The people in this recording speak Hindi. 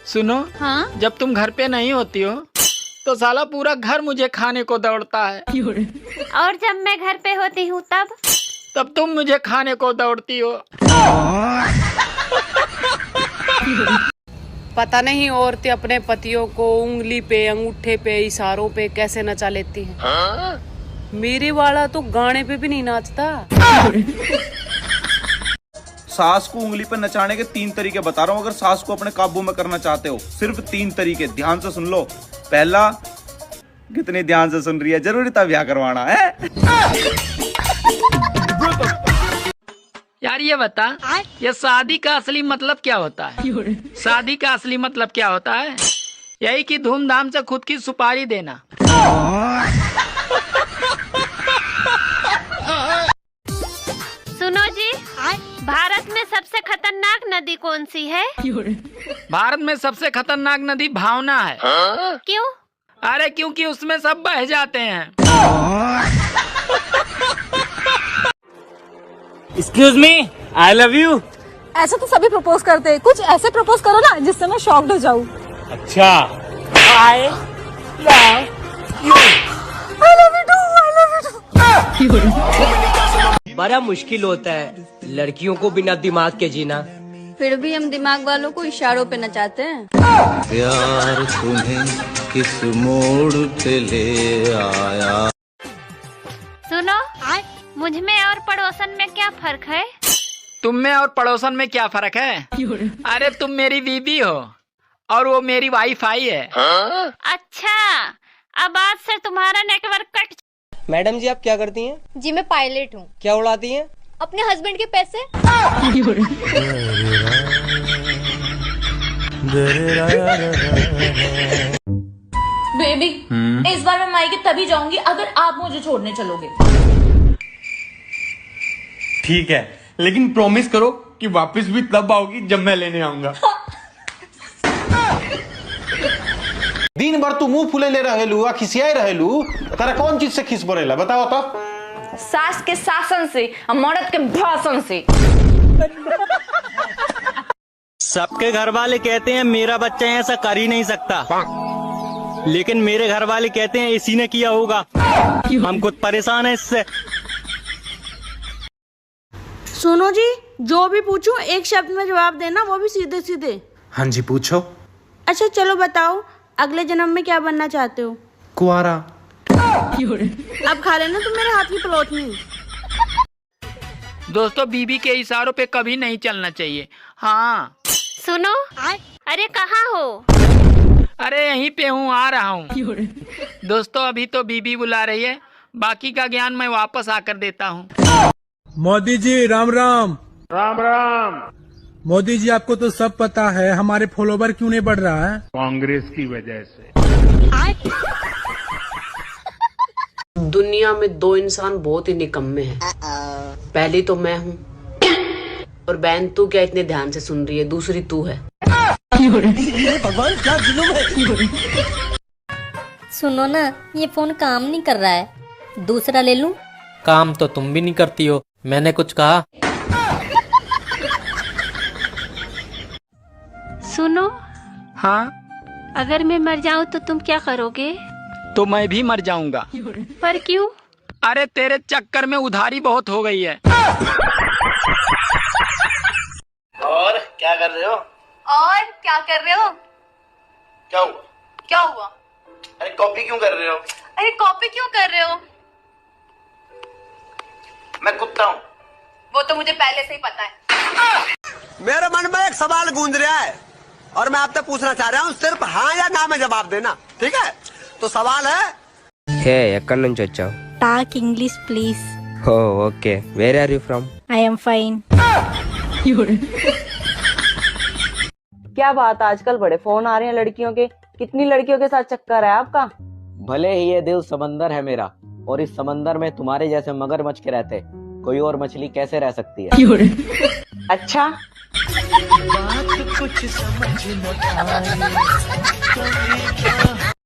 सुनो, हाँ? जब तुम घर पे नहीं होती हो तो साला पूरा घर मुझे खाने को दौड़ता है। और जब मैं घर पे होती हूँ तब तुम मुझे खाने को दौड़ती हो। पता नहीं औरतें अपने पतियों को उंगली पे, अंगूठे पे, इशारों पे कैसे नचा लेती हैं। मेरे वाला तो गाने पे भी नहीं नाचता। सास को उंगली पर नचाने के 3 तरीके बता रहा हूँ। अगर सास को अपने काबू में करना चाहते हो, सिर्फ 3 तरीके, ध्यान से सुन लो। पहला, कितनी ध्यान से सुन रही है, जरूरी था ब्याह करवाना है। यार ये बता, ये शादी का असली मतलब क्या होता है? शादी का असली मतलब क्या होता है? यही कि धूमधाम से खुद की सुपारी देना। सुनो जी, भारत में सबसे खतरनाक नदी कौन सी है? भारत में सबसे खतरनाक नदी भावना है। क्यों? अरे क्योंकि उसमें सब बह जाते हैं। Excuse me, I love you. ऐसा तो सभी प्रपोज करते हैं, कुछ ऐसे प्रपोज करो ना जिससे मैं शॉक्ड हो जाऊं। अच्छा, I love you. I love you too, I love you too। बड़ा मुश्किल होता है लड़कियों को बिना दिमाग के जीना। फिर भी हम दिमाग वालों को इशारों पे नचाते हैं। प्यार तुम्हें किस मोड़ पे ले आया। सुनो, मुझ में और पड़ोसन में क्या फर्क है? तुम में और पड़ोसन में क्या फर्क है? अरे तुम मेरी बीबी हो और वो मेरी वाईफाई है। अच्छा, अब आज से तुम्हारा नेटवर्क कट। मैडम जी आप क्या करती हैं? जी मैं पायलट हूँ। क्या उड़ाती हैं? अपने हस्बैंड के पैसे। बेबी, इस बार मैं मायके तभी जाऊंगी अगर आप मुझे छोड़ने चलोगे। ठीक है, लेकिन प्रॉमिस करो कि वापस भी तब आओगी जब मैं लेने आऊंगा। दिन भर तू मुंह फुले ले रहेलू, खिसियाई रहेलू, तेरा कौन चीज से खिस पड़ेला बताओ तो। सास के शासन से और मर्द के भाषण से। सबके घर वाले कहते हैं मेरा बच्चा ऐसा कर ही नहीं सकता, लेकिन मेरे घर वाले कहते हैं इसी ने किया होगा। हम खुद परेशान हैं इससे। सुनो जी, जो भी पूछूं एक शब्द में जवाब देना, वो भी सीधे सीधे। हाँ जी पूछो। अच्छा चलो बताओ, अगले जन्म में क्या बनना चाहते हो? कुआरा। अब खा लेना तुम मेरे हाथ की पलोटनी। दोस्तों, बीबी के इशारों पे कभी नहीं चलना चाहिए। हाँ सुनो, अरे कहाँ हो? अरे यहीं पे हूँ, आ रहा हूँ। दोस्तों, अभी तो बीबी बुला रही है, बाकी का ज्ञान मैं वापस आकर देता हूँ। मोदी जी राम राम। राम राम। मोदी जी आपको तो सब पता है हमारे फॉलोवर क्यों नहीं बढ़ रहा है? कांग्रेस की वजह से। दुनिया में 2 इंसान बहुत ही निकम्मे हैं। पहली तो मैं हूँ, और बहन तू क्या इतने ध्यान से सुन रही है? दूसरी तू है। भगवान क्या जुल्म है। सुनो ना, ये फोन काम नहीं कर रहा है, दूसरा ले लूं? काम तो तुम भी नहीं करती हो, मैंने कुछ कहा? सुनो, हाँ? अगर मैं मर जाऊँ तो तुम क्या करोगे? तो मैं भी मर जाऊंगा। पर क्यों? अरे तेरे चक्कर में उधारी बहुत हो गई है। और क्या कर रहे हो? और क्या कर रहे हो? क्या हुआ? क्या हुआ? अरे कॉपी क्यों कर रहे हो? अरे कॉपी क्यों कर रहे हो? मैं कुत्ता हूँ। वो तो मुझे पहले से ही पता है। मेरे मन में एक सवाल गूंज रहा है और मैं आपसे पूछना चाह रहा हूँ, सिर्फ हाँ या ना में जवाब देना, ठीक है? तो सवाल है, ఎక్కడి నుంచి వచ్చావు? Talk English please. Oh okay, where are you from? I am fine. क्या बात, आजकल बड़े फोन आ रहे हैं लड़कियों के। कितनी लड़कियों के साथ चक्कर है आपका? भले ही ये दिल समंदर है मेरा, और इस समंदर में तुम्हारे जैसे मगरमच्छ के रहते कोई और मछली कैसे रह सकती है? अच्छा, बात कुछ समझ न आई।